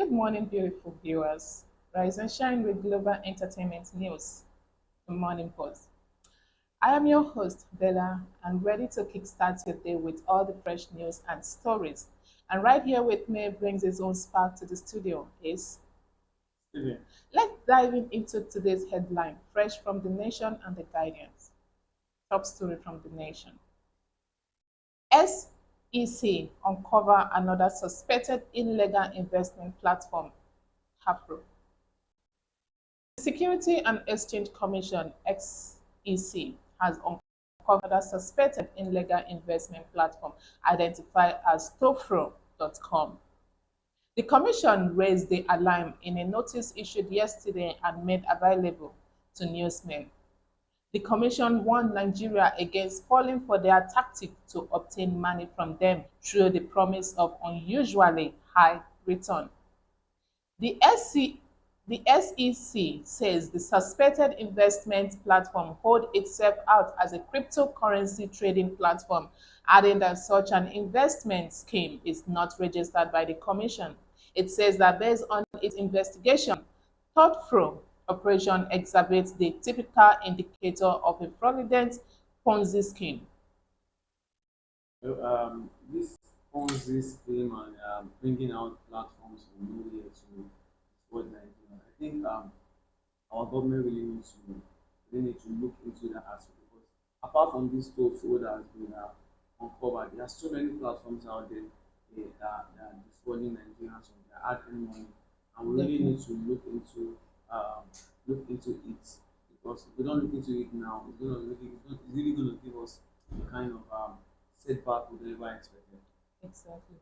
Good morning, beautiful viewers. Rise and shine with Global Entertainment News, the Morning Post. I am your host, Bella, and ready to kickstart your day with all the fresh news and stories. And right here with me brings his own spark to the studio is. Mhm. Let's dive into today's headline, fresh from the nation and the guidance. Top story from the nation. SEC uncover another suspected illegal investment platform, Hapro. The Security and Exchange Commission (SEC) has uncovered a suspected illegal investment platform identified as Tofro.com. The commission raised the alarm in a notice issued yesterday and made available to newsmen. The commission warned Nigeria against falling for their tactic to obtain money from them through the promise of unusually high return. The SC the SEC says the suspected investment platform holds itself out as a cryptocurrency trading platform, adding that such an investment scheme is not registered by the Commission. It says that based on its investigation, thought-through operation exhibits the typical indicator of a fraudulent Ponzi scheme. This Ponzi scheme and bringing out platforms from nowhere to exploit Nigeria. I think our government really need to look into that aspect because apart from this toll fraud that has been uncovered, there are so many platforms out there that are defrauding Nigerians of their hard-earned money, and we really Definitely. need to um, look into it because if we don't look into it now, it's really going to give us the kind of setback we never expected. Exactly.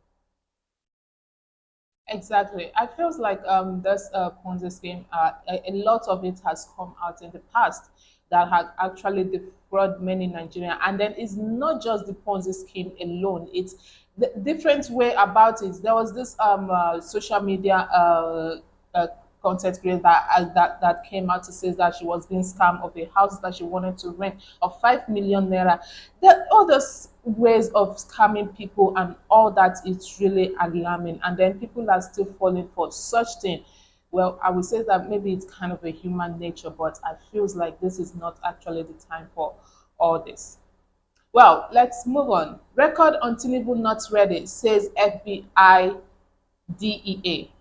Exactly. I feels like this Ponzi scheme, a lot of it has come out in the past that had actually defrauded many Nigerians. And then it's not just the Ponzi scheme alone; it's the different way about it. There was this social media content creator that came out to say that she was being scammed of a house that she wanted to rent of 5 million naira. There are other ways of scamming people, and all that is really alarming. And then people are still falling for such thing. Well, I would say that maybe it's kind of a human nature, but I feels like this is not actually the time for all this. Well, let's move on. Record on Tinubu not ready, says FBI DEA.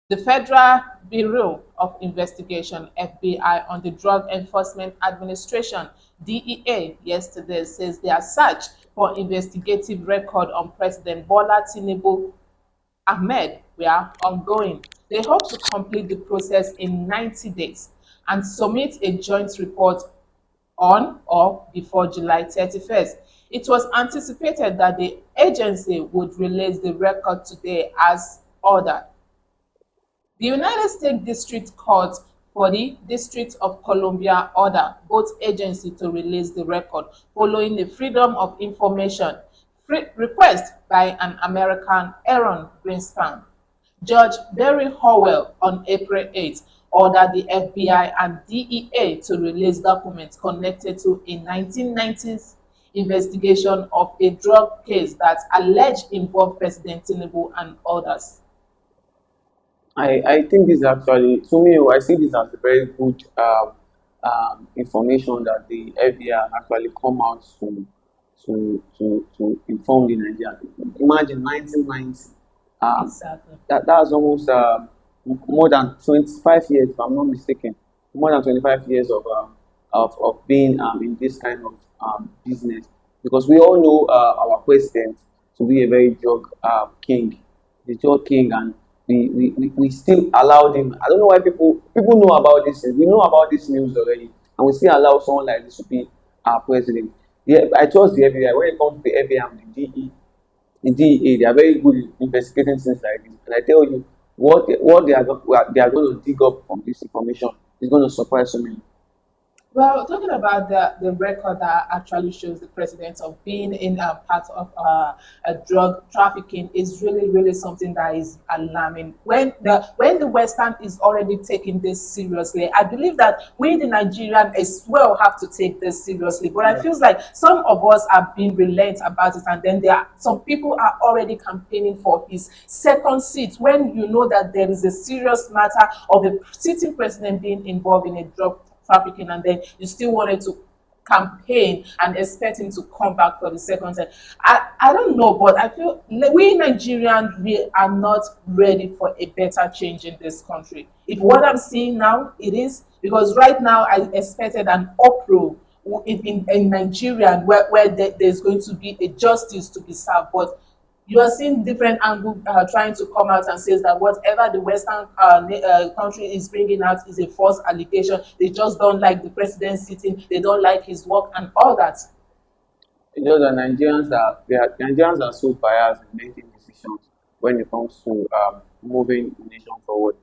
The Federal Bureau of Investigation (FBI) on the Drug Enforcement Administration (DEA) yesterday says their search for investigative record on President Bola Tinubu Ahmed were ongoing. They hope to complete the process in 90 days and submit a joint report on or before July 31st. It was anticipated that the agency would release the record today as ordered. The United States District Court for the District of Columbia ordered both agencies to release the record following a Freedom of Information request by an American, Aaron Greenspan. Judge Barry Howell on April 8 ordered the FBI and DEA to release documents connected to a 1990s investigation of a drug case that alleged involved President Tinubu and others. I think this actually, to me, I see this as a very good information that the FBI actually come out to inform the Nigerian people. Imagine 1990, Exactly. that's almost more than 25 years, if I'm not mistaken, more than 25 years of being in this kind of business. Because we all know our president to be a very drug king, the drug king, and we still allowed him. I don't know why people know about this. We know about this news already, and we still allow someone like this to be our president. Yeah, I trust the FBI. When it comes to the FBI and the DE, the DEA, they are very good in investigating things like this. And I tell you, what they are going to dig up from this information is going to surprise so many. Well, talking about the record that actually shows the president of being in a part of drug trafficking is really, really something that is alarming. When the Western is already taking this seriously, I believe that we, the Nigerian, as well have to take this seriously. But I Yeah. feel like some of us are being relent about it, and then there are some people are already campaigning for his second seat. When you know that there is a serious matter of a sitting president being involved in a drug trafficking, and then you still wanted to campaign and expect him to come back for the second time. I don't know, but I feel we Nigerians, we are not ready for a better change in this country. If what I'm seeing now, it is because right now I expected an uproar in Nigeria where there's going to be a justice to be served, but you are seeing different angles trying to come out and says that whatever the Western country is bringing out is a false allegation. They just don't like the president sitting. They don't like his work and all that. You know, the Nigerians are so biased in making decisions when it comes to moving the nation forward.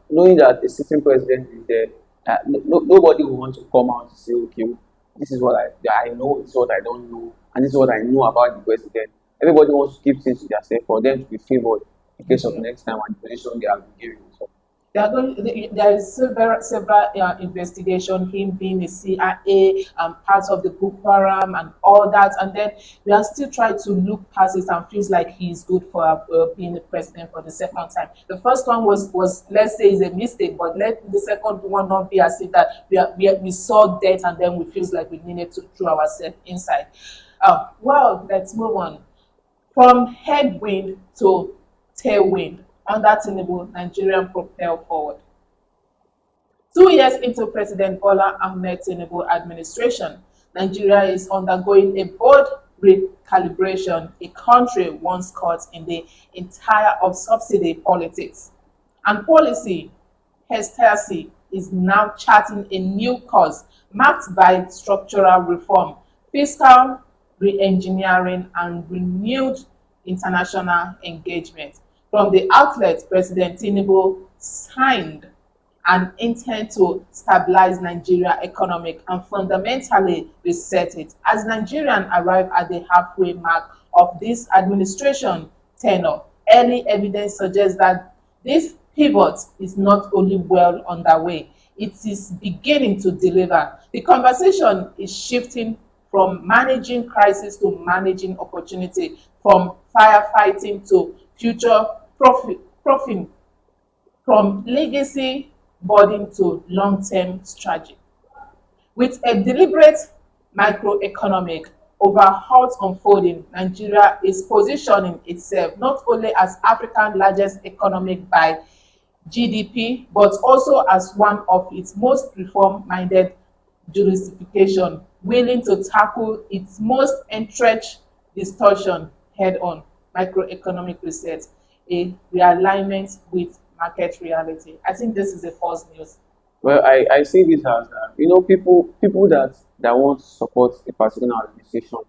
Knowing that the sitting president is there, nobody will want to come out to say, okay, this is what I know, this is what I don't know, and this is what I know about the president. Everybody wants to keep things to themselves for them to be favored in case of next time and the position they have been given. So, There is several investigation, him being a CIA part of the Boko Haram and all that, and then we are still trying to look past it and feels like he's good for being the president for the second time. The first one was let's say is a mistake, but let the second one not be as if that we saw death and then we feels like we needed to throw ourselves inside. Well, let's move on. From headwind to tailwind, under Tinubu, Nigerian propel forward. 2 years into President Bola Ahmed Tinubu administration, Nigeria is undergoing a bold recalibration, a country once caught in the entire of subsidy politics. And policy heresy is now charting a new course marked by structural reform, fiscal re-engineering, and renewed international engagement. From the outlet, President Tinubu signed an intent to stabilize Nigeria economic and fundamentally reset it. As Nigerians arrive at the halfway mark of this administration tenure, early evidence suggests that this pivot is not only well underway, it is beginning to deliver. The conversation is shifting from managing crisis to managing opportunity, from firefighting to future profit, from legacy burden to long-term strategy. With a deliberate microeconomic overhaul unfolding, Nigeria is positioning itself not only as Africa's largest economic by GDP, but also as one of its most reform-minded jurisdiction, willing to tackle its most entrenched distortion head-on. Macroeconomic reset, a realignment with market reality. I think this is a false news. well, I see this as people that want to support a particular organization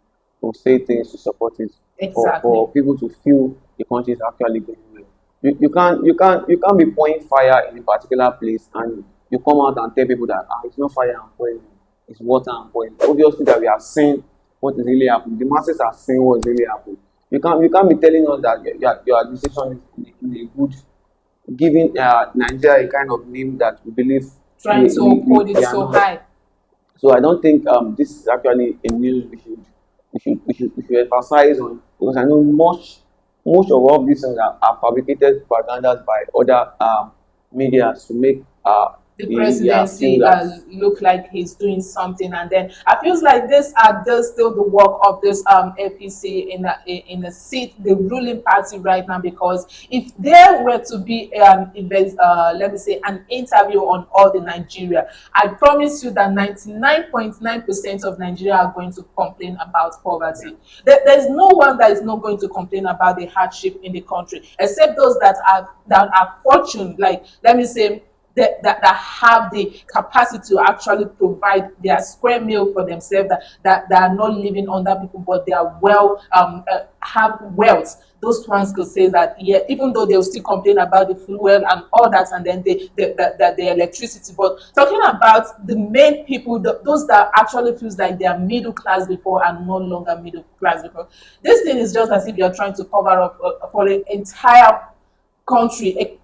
will say things to support it for Exactly. people to feel the country is actually going well. You can't be pouring fire in a particular place and you come out and tell people that it's not fire and pouring, it's water and pouring. Obviously that we are seeing what is really happening. The masses are seeing what is really happening. You can't be telling us that your administration is in a good, giving Nigeria a kind of name that we believe Trying to uphold it we are so not. high. So I don't think this is actually a news we should emphasize on, because I know much of all these things are fabricated propagandas by other media to make The the media feel presidency that. look like he's doing something, and then I feels like this are just still the work of this APC in the seat, the ruling party right now. Because if there were to be let me say an interview on all the Nigeria, I promise you that 99.9% of Nigeria are going to complain about poverty. There's no one that is not going to complain about the hardship in the country, except those that are fortunate, like let me say that have the capacity to actually provide their square meal for themselves, that are not living under people, but they are well, have wealth. Those ones could say that, yeah, even though they'll still complain about the fuel and all that, and then the electricity. But talking about the main people, those that actually feels like they are middle class before and no longer middle class before, this thing is just as if you're trying to cover up for an entire country,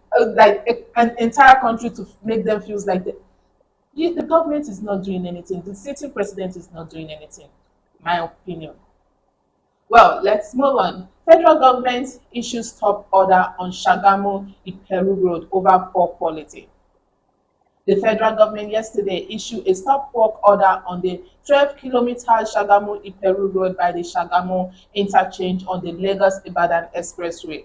an entire country, to make them feel like the government is not doing anything. The sitting president is not doing anything. My opinion. Well, let's move on. Federal government issues top order on Shagamu Iperu Road over poor quality. The federal government yesterday issued a stop work order on the 12-kilometer Shagamu Iperu Road by the Shagamu interchange on the Lagos Ibadan Expressway.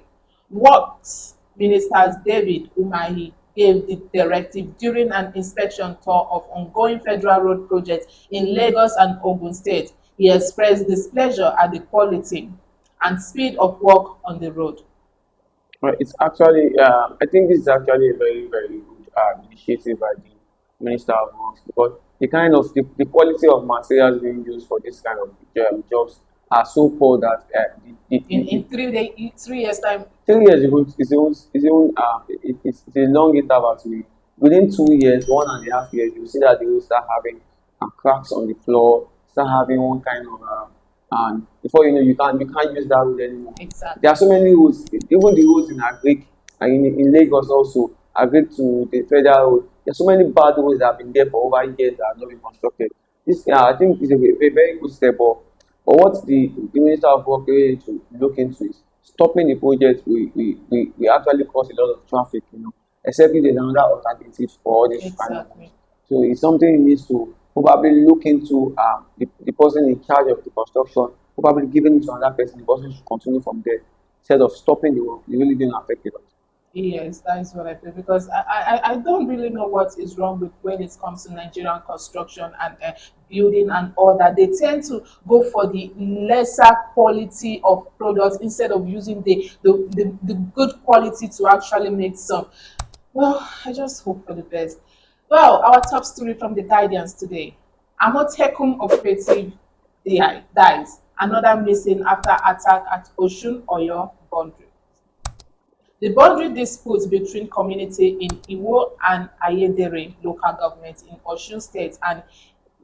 Works Minister David Umahi gave the directive during an inspection tour of ongoing federal road projects in Lagos and Ogun State. He expressed displeasure at the quality and speed of work on the road. Well, it's actually, I think this is actually a very, very good initiative by the Minister of Works, because the quality of materials being used for this kind of jobs are so poor that In 3 years time. 3 years it's a long interval to me. Within 2 years, 1.5 years, you see that they will start having cracks on the floor, start having one kind of and before you know, you can't use that road anymore. Exactly. There are so many roads, even the roads in Agric and in Lagos also, Agric to the federal road. There are so many bad roads that have been there for over years that have not been constructed. This, I think, is a very good step. But what the Minister of Work really need to look into is stopping the project. We actually cause a lot of traffic, except if there's another alternative for all this kind of Exactly. so it's something he needs to probably look into. The person in charge of the construction, probably giving it to another person. The person should continue from there instead of stopping the work. It really didn't affect it. Yes, that is what I feel, because I don't really know what is wrong with when it comes to Nigerian construction and building and all that. They tend to go for the lesser quality of products instead of using the good quality to actually make some. Well, I just hope for the best. Well, our top story from the Guardians today. Amotekun operative dies. Another missing after attack at Oshun Oyo boundary. The boundary dispute between community in Iwo and Ayedere local government in Osun State and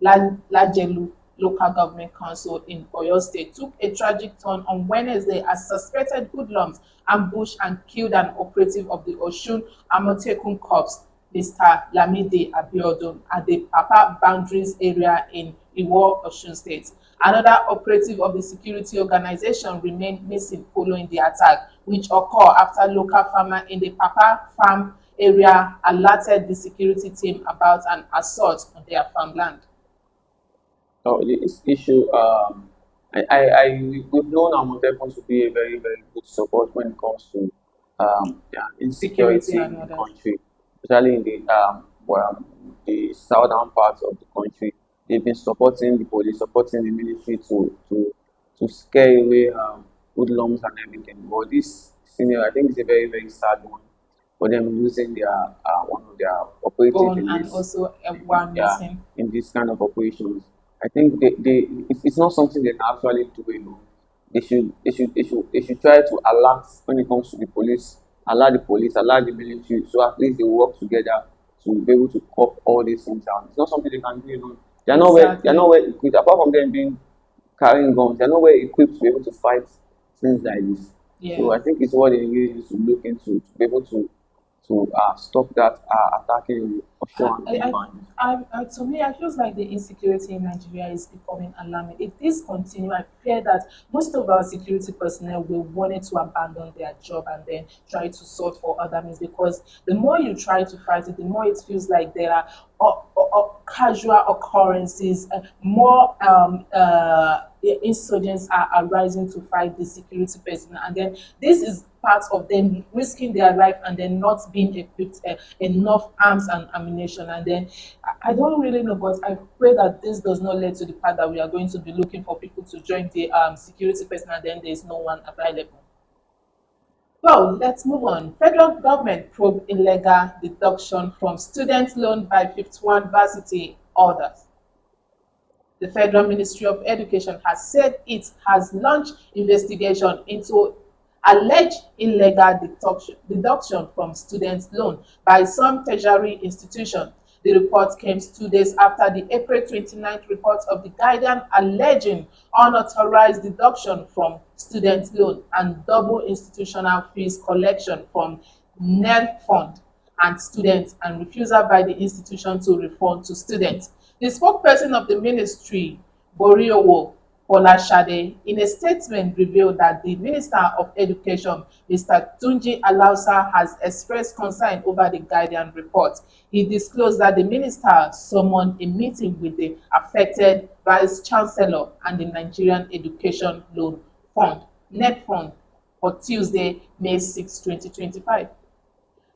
Lajelu local government council in Oyo State took a tragic turn on Wednesday as suspected hoodlums ambushed and killed an operative of the Osun Amotekun Corps, Mr. Lamide Abiodun, at the Papa Boundaries area in Iwo, Osun State. Another operative of the security organization remained missing following the attack, which occurred after local farmer in the Papa Farm area alerted the security team about an assault on their farmland. So this issue, we've known Amotekun to be a very, very good support when it comes to yeah, Security insecurity and in the others. country, especially in the southern parts of the country. They've been supporting the police, supporting the military to scare away hoodlums and everything. But this scenario, I think, is a very, very sad one for them losing their one of their operatives Bone in and this also one yeah, missing. in this kind of operations. I think it's not something they can actually do alone. They should try to alert when it comes to the police, alert the military, so at least they work together to be able to cop all these things out. It's not something they can do alone. They're Exactly. not well equipped. Apart from them being carrying guns, they're not well equipped to be able to fight things like this. So Yeah. I think it's what they really need to look into to be able to stop that attacking I, offshore and I, inbound. to me, I feels like the insecurity in Nigeria is becoming alarming. If this continue, I fear that most of our security personnel will want it to abandon their job and then try to sort for other means. Because the more you try to fight it, the more it feels like there are casual occurrences, more insurgents are arising to fight the security personnel, and then this is part of them risking their life and then not being equipped enough arms and ammunition. And then I don't really know, but I pray that this does not lead to the part that we are going to be looking for people to join the security personnel and then there is no one available. Well, let's move on. Federal government probe illegal deduction from student loan by 51 varsity orders. The Federal Ministry of Education has said it has launched investigation into alleged illegal deduction from student loan by some tertiary institutions. The report came 2 days after the April 29th report of the Guardian alleging unauthorized deduction from student loan and double institutional fees collection from NEL fund and students and refusal by the institution to refund to students. The spokesperson of the ministry, Boriowo Folashade, in a statement revealed that the Minister of Education, Mr. Tunji Alausa, has expressed concern over the Guardian report. He disclosed that the minister summoned a meeting with the affected Vice Chancellor and the Nigerian Education Loan Fund, NET Fund, for Tuesday, May 6, 2025.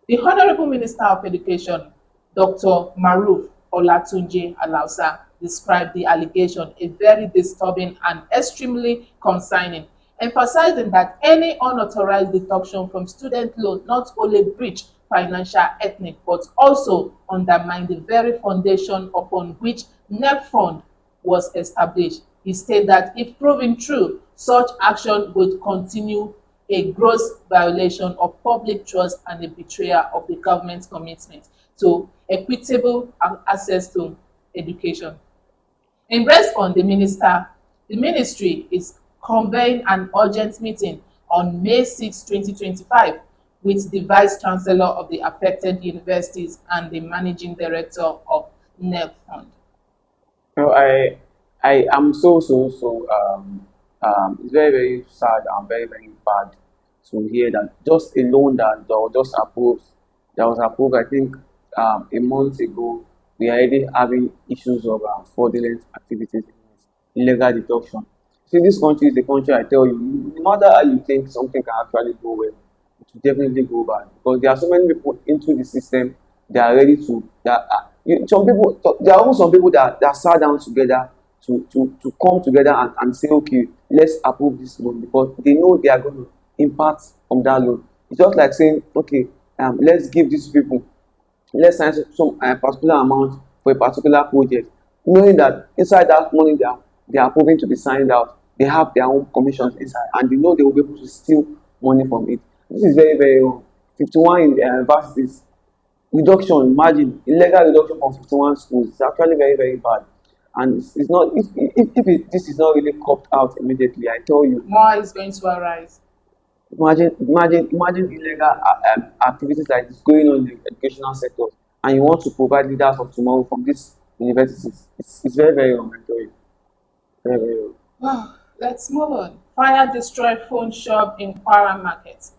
The Honorable Minister of Education, Dr. Maruf Olatunji Alausa, described the allegation a very disturbing and extremely concerning, emphasizing that any unauthorized deduction from student loan not only breach financial ethnic but also undermine the very foundation upon which NEP fund was established. He stated that if proven true, such action would continue a gross violation of public trust and a betrayal of the government's commitment to equitable access to education. In response, the ministry is convening an urgent meeting on May 6, 2025 with the Vice Chancellor of the affected universities and the Managing Director of NEP Fund. No, I am so. It's very very sad and very very bad to hear that just a loan that was approved. I think a month ago, we are already having issues of fraudulent activities, illegal deduction. See, this country is a country. I tell you, no matter how you think something can actually go well, it will definitely go bad because there are so many people into the system. They are ready to some people, there are also some people that sat down together to come together and say, okay, let's approve this loan because they know they are going to impact on that loan. It's just like saying, okay, let's give these people, let's sign some particular amount for a particular project, knowing that inside that money they are approving to be signed out, they have their own commissions inside, and they know they will be able to steal money from it. This is very very wrong. 51 in universities reduction, imagine illegal reduction from 51 schools. It's actually very very bad, and it's not this is not really copped out immediately. I tell you, More is going to arise. imagine illegal activities like this going on in the educational sector, and you want to provide leaders of tomorrow from these universities. It's very very wrong. I tell you, very very wrong. Let's move on. Fire destroyed phone shop in Kwara Market.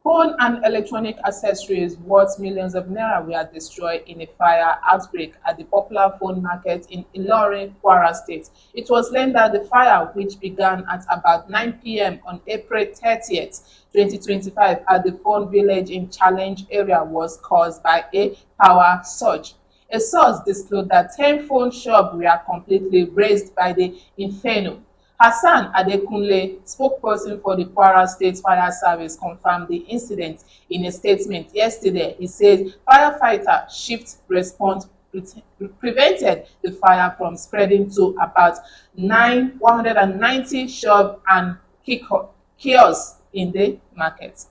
Phone and electronic accessories worth millions of naira were destroyed in a fire outbreak at the popular phone market in Ilorin, Kwara State. It was learned that the fire, which began at about 9 p.m. on April 30th, 2025 at the phone village in Challenge area was caused by a power surge. A source disclosed that 10 phone shops were completely razed by the inferno. Hassan Adekunle, spokesperson for the Kwara State Fire Service, confirmed the incident in a statement yesterday. He said firefighter shift response prevented the fire from spreading to about 190 shops and kiosks in the market.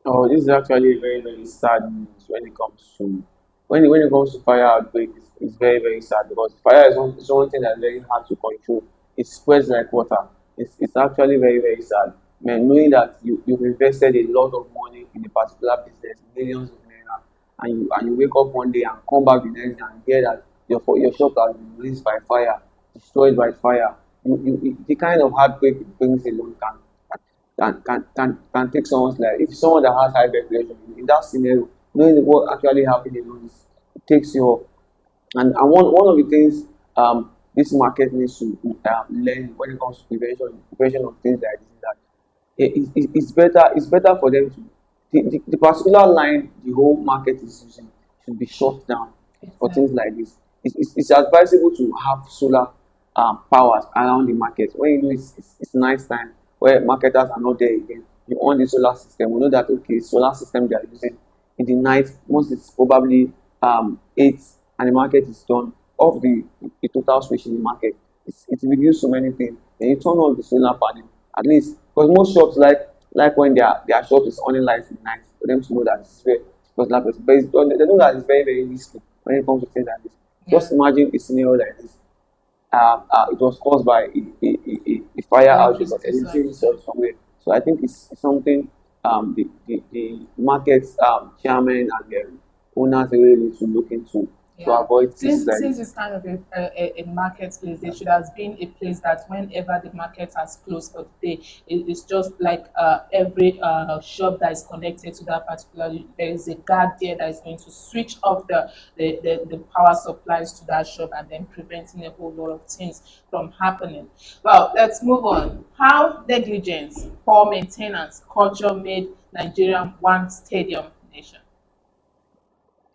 Oh, this is actually very very sad news when it comes to when it comes to fire outbreak. It's very very sad because fire is one thing that's very hard to control. It spreads like water. It's actually very very sad. Man, knowing that you've invested a lot of money in a particular business, millions of naira, and you wake up one day and come back the next day and hear that your shop has been razed by fire, destroyed by fire. The kind of heartbreak it brings alone can take someone's life. If someone that has high blood pressure in that scenario, knowing what actually happened alone it takes you off. And one of the things this market needs to learn when it comes to prevention of things like this is that it's better for them to the particular line the whole market is using should be shut down for things like this. It's advisable to have solar powers around the market when you know it's nice time where marketers are not there again. you on the solar system, we know that okay, solar system they are using in the night, most it's probably 8 and the market is done of the total switch in the market. It reduces so many things. Then you turn on the solar panel, at least because most shops like when their shop is on lights in the night for them to know that it's very because that person. But they know that it's very, very risky when it comes to things like this. Yeah. Just imagine a scenario like this. It was caused by a fire outbreak or Electricity electricity service. source somewhere. So I think it's something the market chairman and the owners really need to look into to Yeah, avoid cases since like since this. it's kind of a marketplace, there should have been a place that whenever the market has closed for the day, it's just like every shop that is connected to that particular, there is a guard there that is going to switch off the power supplies to that shop and then preventing a whole lot of things from happening. Well, let's move on. How negligence, poor maintenance, culture made Nigeria one stadium nation.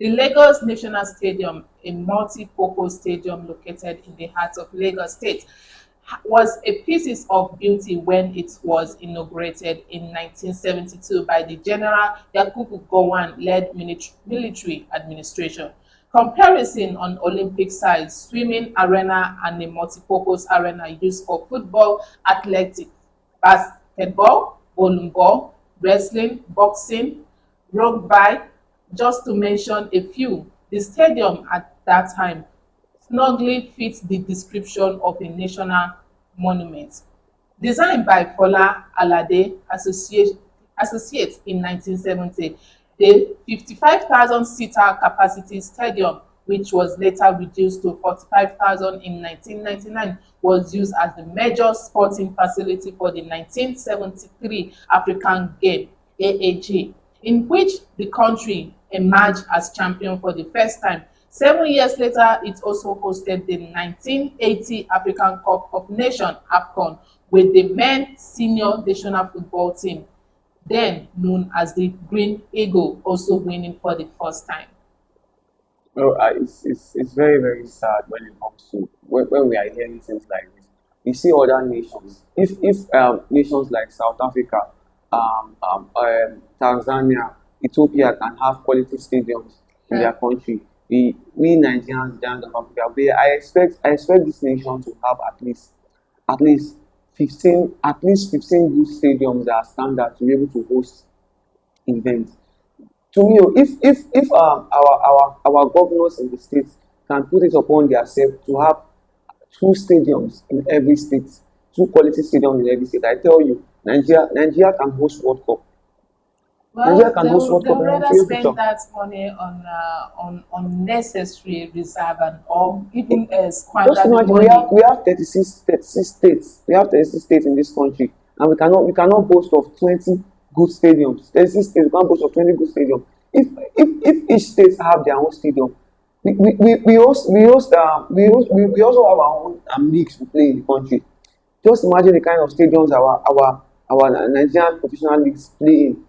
The Lagos National Stadium, a multi-purpose stadium located in the heart of Lagos State, was a piece of beauty when it was inaugurated in 1972 by the General Yakubu Gowon-led military administration. Comparison on Olympic size, swimming arena and a multi-purpose arena used for football, athletics, basketball, volleyball, wrestling, boxing, rugby, just to mention a few. The stadium at that time snugly fits the description of a national monument. Designed by Fola Alade Associates in 1970, the 55,000-seater capacity stadium, which was later reduced to 45,000 in 1999, was used as the major sporting facility for the 1973 African Game (AAG), in which the country emerged as champion for the first time. 7 years later, it also hosted the 1980 African Cup of Nations (AFCON) with the men senior national football team, then known as the Green Eagle, also winning for the first time. No, it's very, very sad when it comes to when we are hearing things like this. You see other nations. If nations like South Africa, Tanzania, Ethiopia can have quality stadiums in Yeah. their country, we Nigerians, giants of Africa, I expect this nation to have at least 15 good stadiums that are standard to be able to host events. To me, oh, if our governors in the states can put it upon themselves to have two stadiums in every state, two quality stadiums in every state, I tell you, Nigeria can host World Cup. Nigeria Well, can host World they Cup would in the rather near spend future. that money on unnecessary reserve and or even Just squander the imagine money. we have 36 states. We have 36 states in this country, and we cannot boast of 20 good stadiums. 36 states, we can't boast of 20 good stadiums. If each state have their own stadium, we also have our own leagues to play in the country. Just imagine the kind of stadiums our Nigerian professional leagues play in.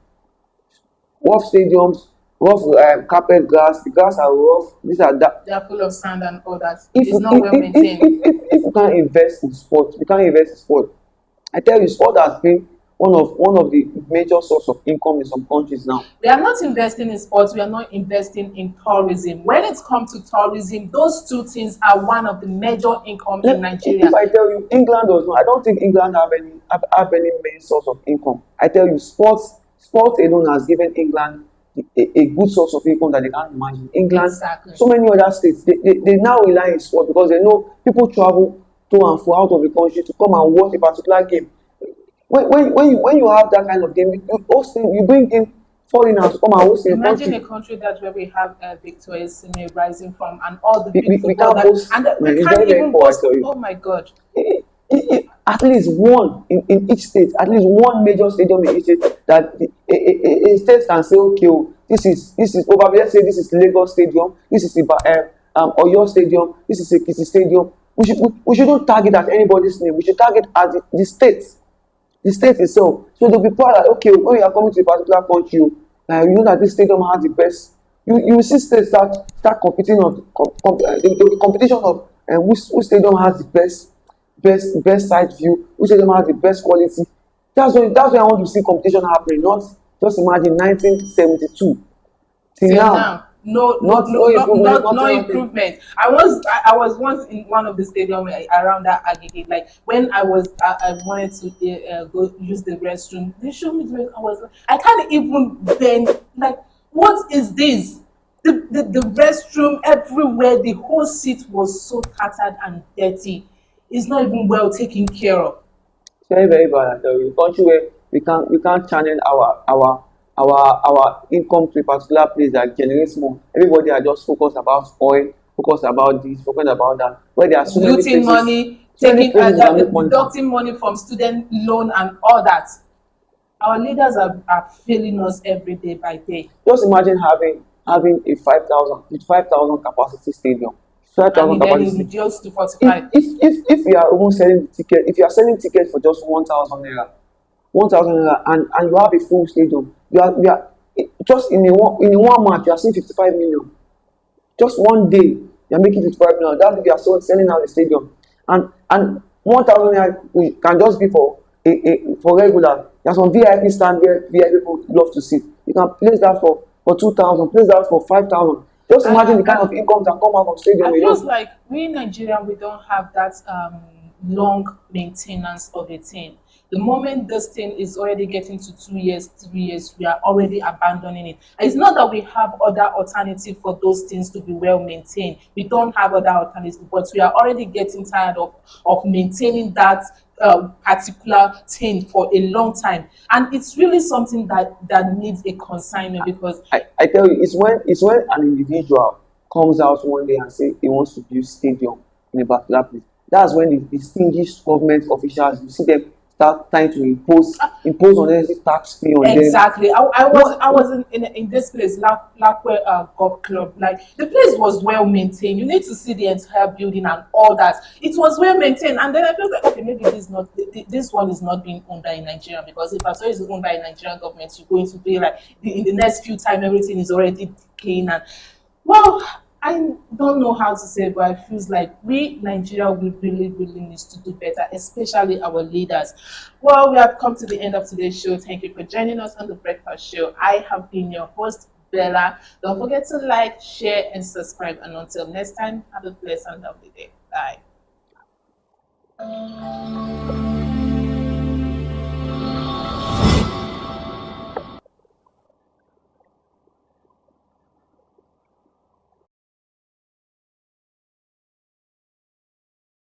Rough stadiums, rough carpet grass, the grass are rough, these are that. They are full of sand and all that. If It's you not well maintained. if you can't invest in sport, you can't invest in sport. I tell you, sport has been one of the major source of income in some countries now. We are not investing in sports, we are not investing in tourism. When it comes to tourism, those two things are one of the major income in If Nigeria. I tell you England does not, I don't think England have any main source of income. I tell you, sports alone has given England a good source of income that they can't imagine. England, Exactly. so many other states, they now rely on sport because they know people travel to and fro out of the country to come and watch a particular game. When you have that kind of game, you bring in foreigners to come and host in your Imagine a country. country that where we have Victoria Sime rising from and all the big We football can't that boast. and we It's can't very, very even poor, I boast. tell you. Oh my God. At least one in each state, at least one major stadium in each state that a state can say, okay, oh, this is probably, let's say this is Lagos Stadium, this is Oyo Stadium, this is Ekiti Stadium. We shouldn't target at anybody's name. We should target at the state itself. So they'll be proud that okay, when you are coming to a particular country, you know that this stadium has the best. You will see states start competing the competition of which stadium has the best side view, which stadium has the best quality. That's when I want to see competition happening. Not just imagine 1972 till Till now, now, no, no, not no, no no, improvement, no nothing happening. improvement. I was once in one of the stadium around that aggregate. Like when I wanted to go use the restroom. They showed me the. I was like, I can't even bend. Like, what is this? The restroom everywhere. The whole seat was so tattered and dirty. It's not even well taken care of. It's very, very bad. I tell you, a country where we can't channel our income to a particular place that generates more. Everybody are just focused about oil, focused about this, focused about that. Where there are Looting money, so many taking places you can make money from. deducting money from student loan and all that. Our leaders are failing us every day by day, Just imagine having a 5,000 capacity stadium, 5,000 and then capacity it stadium. reduced to If 45. if if if you are even selling the ticket, if you are selling tickets for just 1,000 naira, 1,000 naira, and you have a full stadium, you are just in a one match you are seeing 55 million. Just one day you are making 55 million. That's if you are selling out the stadium, and 1,000 naira can just be for regular. There's some VIP stand where VIP people love to sit. You can place that for 2,000, place that for 5,000. Just imagine the kind I, of income that come out of stadium I feels alone. like we in Nigeria we don't have that long maintenance of a thing. The moment this thing is already getting to 2 years, 3 years, we are already abandoning it. And it's not that we have other alternative for those things to be well maintained. We don't have other alternatives, but we are already getting tired of maintaining that particular thing for a long time. And it's really something that needs a consignment because I tell you, it's when an individual comes out one day and say he wants to build stadium in a particular place. That's when the distinguished government officials, you see them start trying to impose unnecessary tax fee on them. exactly. I What was in this place, Lakwe Golf Club. Like the place was well maintained. You need to see the entire building and all that. It was well maintained, and then I felt like okay, maybe this one is not being owned by Nigeria because if Pastor is owned by a Nigerian government, you're going to be like in the next few time everything is already decaying and well, I don't know how to say, but it feels like we Nigeria we really, really need to do better, especially our leaders. Well, we have come to the end of today's show. Thank you for joining us on the Breakfast Show. I have been your host, Bella. Don't forget to like, share, and subscribe. And until next time, have a blessed and lovely day. Bye.